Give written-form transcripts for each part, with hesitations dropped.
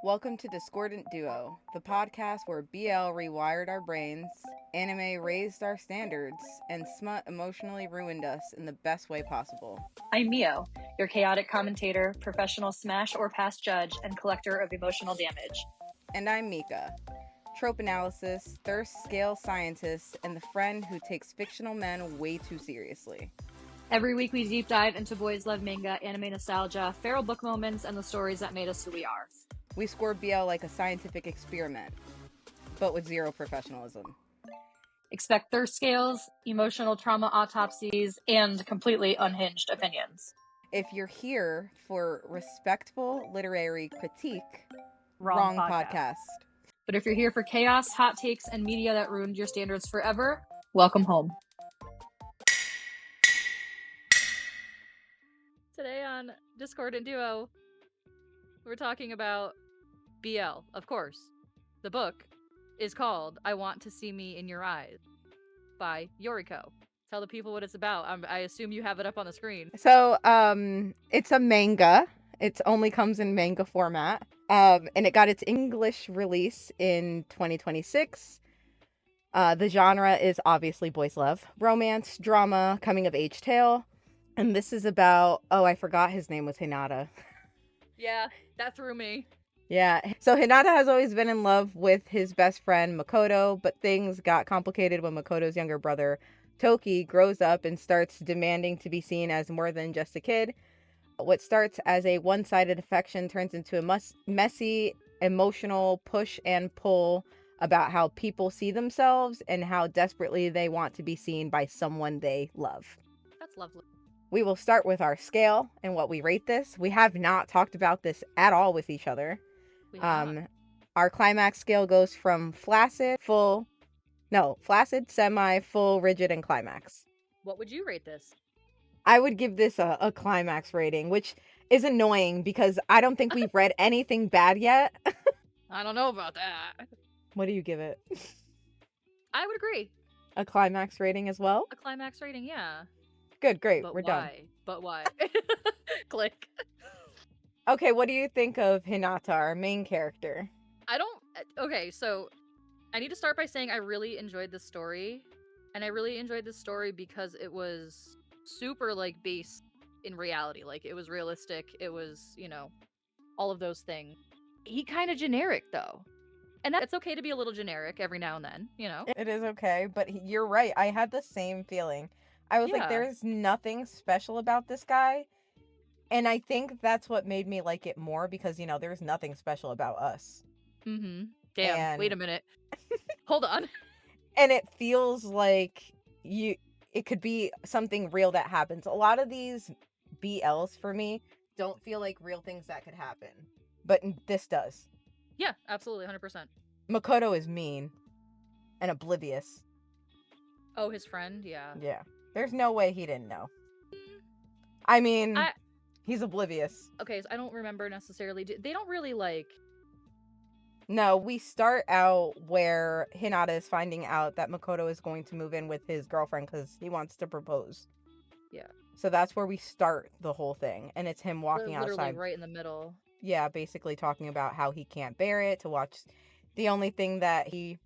Welcome to Discordant Duo, the podcast where BL rewired our brains, anime raised our standards, and smut emotionally ruined us in the best way possible. I'm Mio, your chaotic commentator, professional smash or pass judge, and collector of emotional damage. And I'm Mika, trope analysis, thirst scale scientist, and the friend who takes fictional men way too seriously. Every week we deep dive into boys love manga, anime nostalgia, feral book moments, and the stories that made us who we are. We score BL like a scientific experiment, but with zero professionalism. Expect thirst scales, emotional trauma autopsies, and completely unhinged opinions. If you're here for respectful literary critique, Wrong podcast. But if you're here for chaos, hot takes, and media that ruined your standards forever, welcome home. Today on Discordant Duo, we're talking about BL, of course. The book is called I Want to See Me in Your Eyes by Yoriko. Tell the people what it's about. I assume you have it up on the screen. So, it's a manga. It only comes in manga format. And it got its English release in 2026. The genre is obviously boys love, romance, drama, coming of age tale. And this is about, I forgot his name was Hinata. Yeah, that threw me. Yeah, so Hinata has always been in love with his best friend Makoto, but things got complicated when Makoto's younger brother Toki grows up and starts demanding to be seen as more than just a kid. What starts as a one-sided affection turns into a messy, emotional push and pull about how people see themselves and how desperately they want to be seen by someone they love. That's lovely. We will start with our scale and what we rate this. We have not talked about this at all with each other. Our climax scale goes from flaccid, semi, full, rigid, and climax. What would you rate this? I would give this a climax rating, which is annoying because I don't think we've read anything bad yet. I don't know about that. What do you give it? I would agree. A climax rating as well? A climax rating, yeah. Good, great, but we're why? done. But why? Click. Okay, what do you think of Hinata, our main character? Okay, so I need to start by saying I really enjoyed this story. And I really enjoyed this story because it was super, based in reality. Like, it was realistic. It was, all of those things. He kind of generic, though. And it's okay to be a little generic every now and then, It is okay, but you're right. I had the same feeling. I was like, there's nothing special about this guy. And I think that's what made me like it more because, there's nothing special about us. Mm-hmm. Damn, wait a minute. Hold on. And it feels like it could be something real that happens. A lot of these BLs for me don't feel like real things that could happen. But this does. Yeah, absolutely, 100%. Makoto is mean and oblivious. Oh, his friend? Yeah. Yeah. There's no way he didn't know. I mean, he's oblivious. Okay, so I don't remember necessarily. They don't really, No, we start out where Hinata is finding out that Makoto is going to move in with his girlfriend because he wants to propose. Yeah. So that's where we start the whole thing. And it's him walking outside. Right in the middle. Yeah, basically talking about how he can't bear it to watch. The only thing that he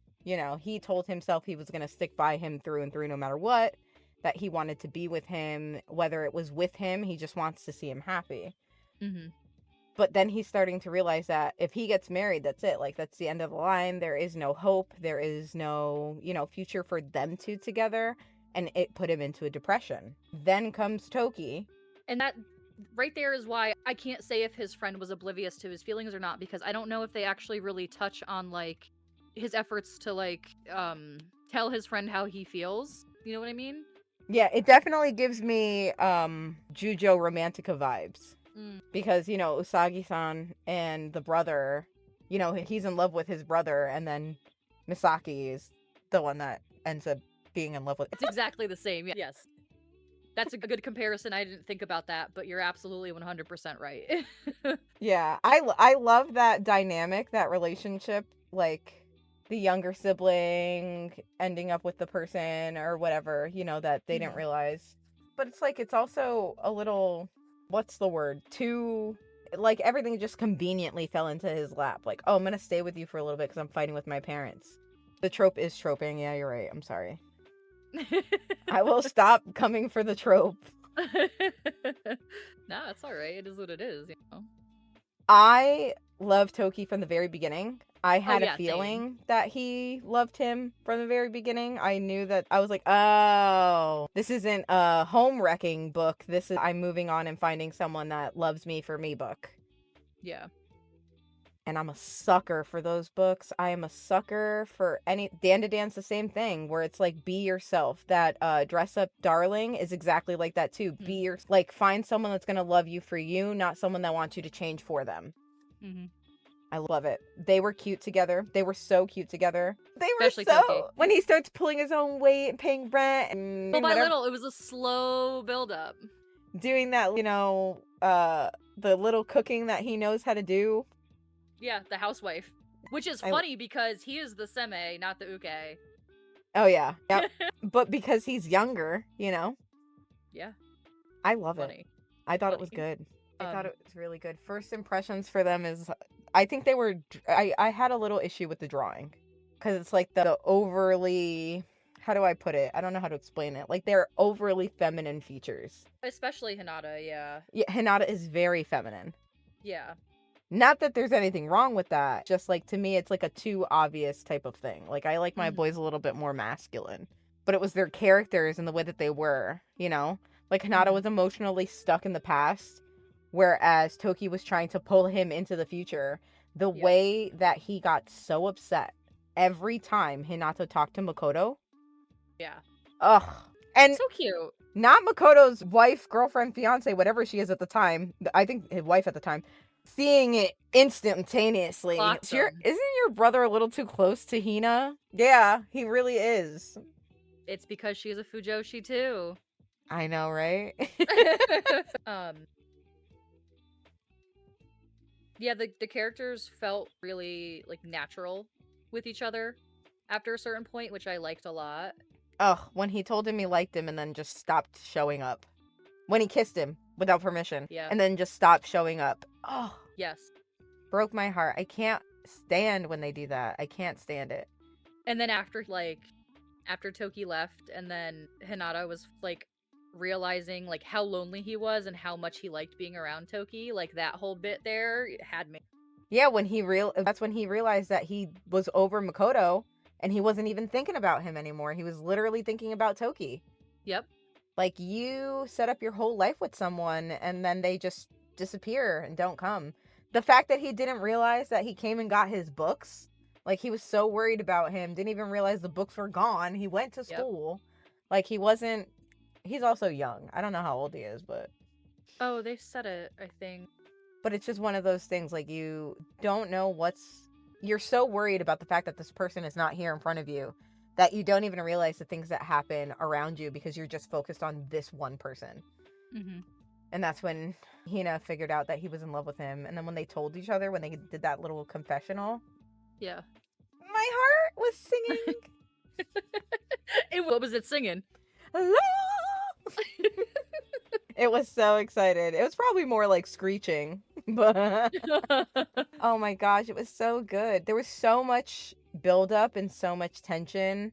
told himself he was going to stick by him through and through no matter what. That he wanted to be with him. Whether it was with him, he just wants to see him happy. Mm-hmm. But then he's starting to realize that if he gets married, that's it. Like, that's the end of the line. There is no hope. There is no, future for them two together. And it put him into a depression. Then comes Toki. And that right there is why I can't say if his friend was oblivious to his feelings or not, because I don't know if they actually really touch on, his efforts to, tell his friend how he feels. You know what I mean? Yeah, it definitely gives me Jujo Romantica vibes. Because, Usagi-san and the brother, he's in love with his brother, and then Misaki is the one that ends up being in love with. It's exactly the same, yes. That's a good comparison. I didn't think about that, but you're absolutely 100% right. Yeah, I love that dynamic, that relationship, like the younger sibling ending up with the person or whatever, that they didn't realize. But it's also a little, what's the word? Too like everything just conveniently fell into his lap. Like, oh, I'm gonna stay with you for a little bit because I'm fighting with my parents. The trope is troping. Yeah, you're right. I'm sorry. I will stop coming for the trope. Nah, it's all right. It is what it is, you know. I loved Toki from the very beginning. I had a yeah, same. feeling that he loved him from the very beginning. I knew that. I was like, oh, this isn't a home wrecking book. This is I'm moving on and finding someone that loves me for me book. Yeah. And I'm a sucker for those books. I am a sucker for any Dan to Dance, the same thing, where it's like be yourself. That Dress Up Darling is exactly like that too. Be your like find someone that's gonna love you for you, not someone that wants you to change for them. Mm-hmm. I love it. They were cute together. They were so cute together. They were Especially so Toki. when he starts pulling his own weight and paying rent and Little by whatever, little, it was a slow build up. doing that, the little cooking that he knows how to do. Yeah, the housewife. Which is funny because he is the seme, not the uke. Oh yeah. Yep. But because he's younger, Yeah. I love Funny. it. I thought it was good. I thought it was really good. First impressions for them is, I think they were, I had a little issue with the drawing. Because it's like the overly, how do I put it? I don't know how to explain it. Like they're overly feminine features. Especially Hinata, yeah. Yeah, Hinata is very feminine. Yeah. Not that there's anything wrong with that. Just like to me, it's like a too obvious type of thing. Like I like my boys a little bit more masculine. But it was their characters and the way that they were, you know? Like Hinata was emotionally stuck in the past, whereas Toki was trying to pull him into the future. The way that he got so upset every time Hinata talked to Makoto. Yeah. Ugh. And so cute. Not Makoto's wife, girlfriend, fiance, whatever she is at the time. I think his wife at the time. Seeing it instantaneously. Isn't your brother a little too close to Hina? Yeah, he really is. It's because she's a Fujoshi too. I know, right? Yeah, the characters felt really like natural with each other after a certain point, which I liked a lot. Ugh, when he told him he liked him and then just stopped showing up. When he kissed him without permission. Yeah. And then just stopped showing up. Oh. Yes. Broke my heart. I can't stand when they do that. I can't stand it. And then after Toki left and then Hinata was like realizing like how lonely he was and how much he liked being around Toki, like that whole bit there had me. Yeah, that's when he realized that he was over Makoto and he wasn't even thinking about him anymore. He was literally thinking about Toki. Yep. Like you set up your whole life with someone and then they just disappear and don't come. The fact that he didn't realize that he came and got his books, like he was so worried about him, didn't even realize the books were gone. He went to school. Like he's also young. I don't know how old he is, but. Oh, they said it, I think. But it's just one of those things, like you don't know you're so worried about the fact that this person is not here in front of you that you don't even realize the things that happen around you because you're just focused on this one person. Mm-hmm. And that's when Hina figured out that he was in love with him. And then when they told each other, when they did that little confessional. Yeah. My heart was singing. What was it singing? Hello! It was so excited. It was probably more like screeching. But oh my gosh, it was so good. There was so much buildup and so much tension.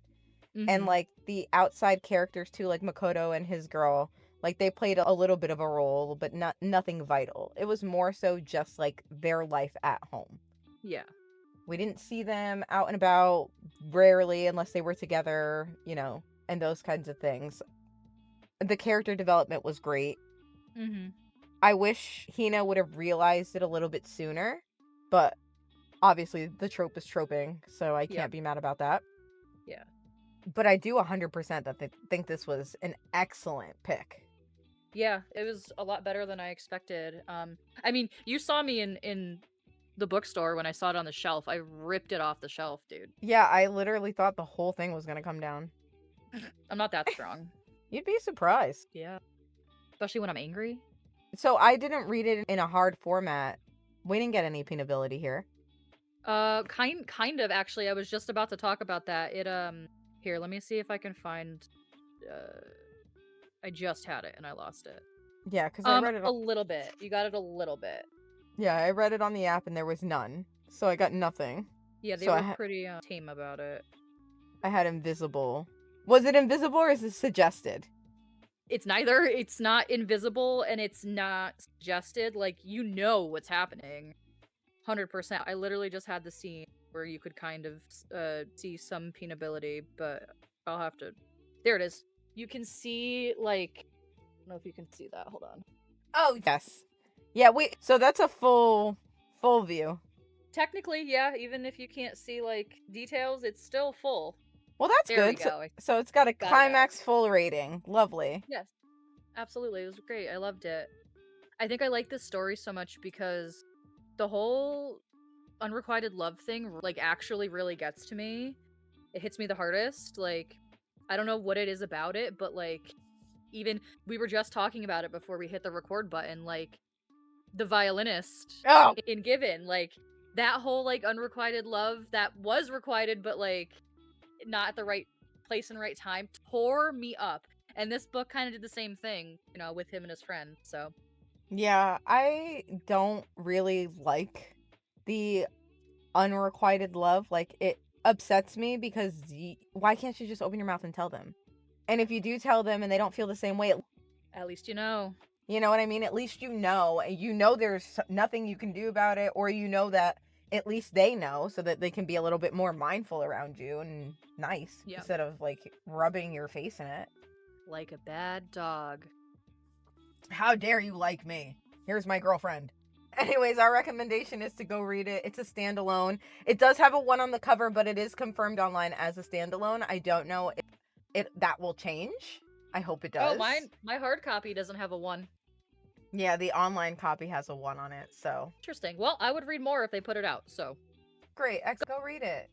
And like the outside characters too, like Makoto and his girl. Like, they played a little bit of a role, but nothing vital. It was more so just, like, their life at home. Yeah. We didn't see them out and about, rarely, unless they were together, you know, and those kinds of things. The character development was great. Mm-hmm. I wish Hina would have realized it a little bit sooner, but obviously the trope is troping, so I can't be mad about that. Yeah. But I do 100% think this was an excellent pick. Yeah, it was a lot better than I expected. I mean, you saw me in the bookstore when I saw it on the shelf. I ripped it off the shelf, dude. Yeah, I literally thought the whole thing was gonna come down. I'm not that strong. You'd be surprised. Yeah. Especially when I'm angry. So I didn't read it in a hard format. We didn't get any peanability here. Kind of, actually. I was just about to talk about that. Here, let me see if I can find, I just had it and I lost it. Yeah, because I read it a little bit. You got it a little bit. Yeah, I read it on the app and there was none. So I got nothing. Yeah, they So were pretty tame about it. I had invisible. Was it invisible or is it suggested? It's neither. It's not invisible and it's not suggested. Like, you know what's happening. 100%. I literally just had the scene where you could kind of see some peenability, but I'll have to... There it is. You can see, like... I don't know if you can see that. Hold on. Oh, yes. Yeah, so that's a full view. Technically, yeah, even if you can't see, like, details, it's still full. Well, that's There we good. go. So it's got a Got it climax full rating. Lovely. Yes, absolutely. It was great. I loved it. I think I like this story so much because the whole unrequited love thing, like, actually really gets to me. It hits me the hardest. Like, I don't know what it is about it, but, like, even we were just talking about it before we hit the record button, like, the violinist in Given, like, that whole, like, unrequited love that was requited, but, like, not at the right place and right time, tore me up. And this book kind of did the same thing, you know, with him and his friend, so. Yeah, I don't really like the unrequited love. Like, it upsets me because why can't you just open your mouth and tell them? And if you do tell them and they don't feel the same way, At least you know. you know what I mean? At least you know there's nothing you can do about it, or you know that at least they know so that they can be a little bit more mindful around you and nice instead of like rubbing your face in it. Like a bad dog. How dare you like me? Here's my girlfriend. Anyways, our recommendation is to go read it. It's a standalone. It does have a 1 on the cover, but it is confirmed online as a standalone. I don't know if that will change. I hope it does. Oh, my hard copy doesn't have a 1. Yeah, the online copy has a 1 on it, so. Interesting. Well, I would read more if they put it out, so. Great, go read it.